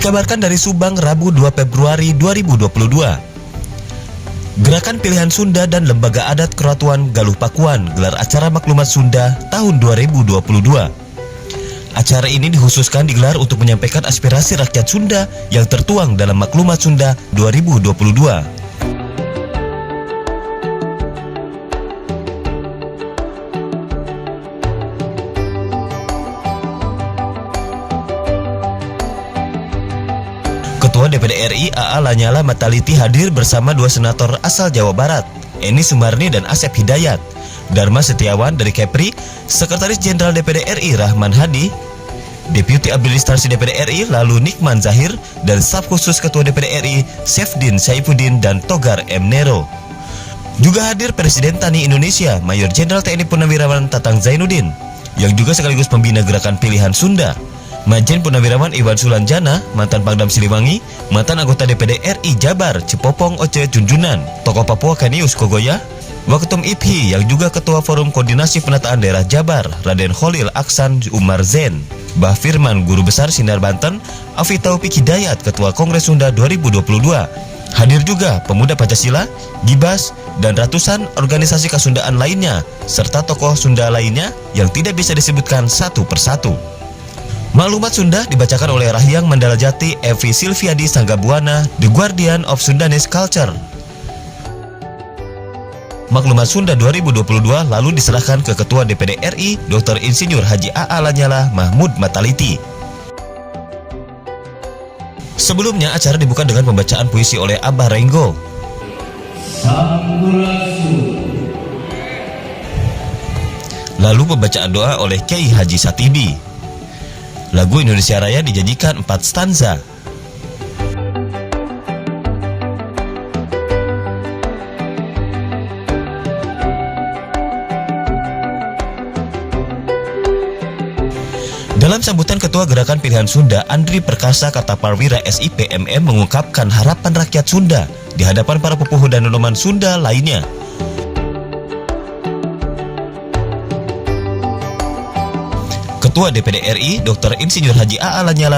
Dikabarkan dari Subang, Rabu 2 Februari 2022. Gerakan Pilihan Sunda dan Lembaga Adat Keratuan Galuh Pakuan gelar acara Maklumat Sunda tahun 2022. Acara ini dikhususkan digelar untuk menyampaikan aspirasi rakyat Sunda yang tertuang dalam Maklumat Sunda 2022. Ketua DPD RI A.A. Lanyala Mataliti hadir bersama dua senator asal Jawa Barat, Eni Sumarni dan Asep Hidayat, Dharma Setiawan dari Kepri, Sekretaris Jenderal DPD RI Rahman Hadi, Deputi Administrasi DPD RI lalu Nikman Zahir, dan staf khusus Ketua DPD RI Sefdin Saifuddin dan Togar M. Nero. Juga hadir Presiden Tani Indonesia Mayor Jenderal TNI Purnawirawan Tatang Zainuddin, yang juga sekaligus pembina Gerakan Pilihan Sunda, Majen Purnawirawan Iwan Sulanjana, mantan Pangdam Siliwangi, mantan anggota DPD RI Jabar Cepopong Oce Junjunan, tokoh Papua Kanius Kogoya, Waketum IPHI yang juga Ketua Forum Koordinasi Penataan Daerah Jabar Raden Kholil Aksan Umar Zen, Bah Firman Guru Besar Sindar Banten, Afi Taufik Hidayat Ketua Kongres Sunda 2022. Hadir juga pemuda Pancasila, Gibas, dan ratusan organisasi kesundaan lainnya, serta tokoh Sunda lainnya yang tidak bisa disebutkan satu persatu. Maklumat Sunda dibacakan oleh Rahyang Mandala Jati Evi Silviadi Sanggabuana, The Guardian of Sundanese Culture. Maklumat Sunda 2022 lalu diserahkan ke Ketua DPD RI Dr. Insinyur Haji A.A. Lanyala Mahmud Mataliti. Sebelumnya acara dibuka dengan pembacaan puisi oleh Abah Renggo. Lalu pembacaan doa oleh Kiai Haji Satibi. Lagu Indonesia Raya dijanjikan 4 stanza. Dalam sambutan Ketua Gerakan Pilihan Sunda Andri Perkasa Kartaparwira SIPMM mengungkapkan harapan rakyat Sunda di hadapan para pepuhu dan nonoman Sunda lainnya. Ketua DPD RI Dr. Insinyur Haji A.A. Lanyala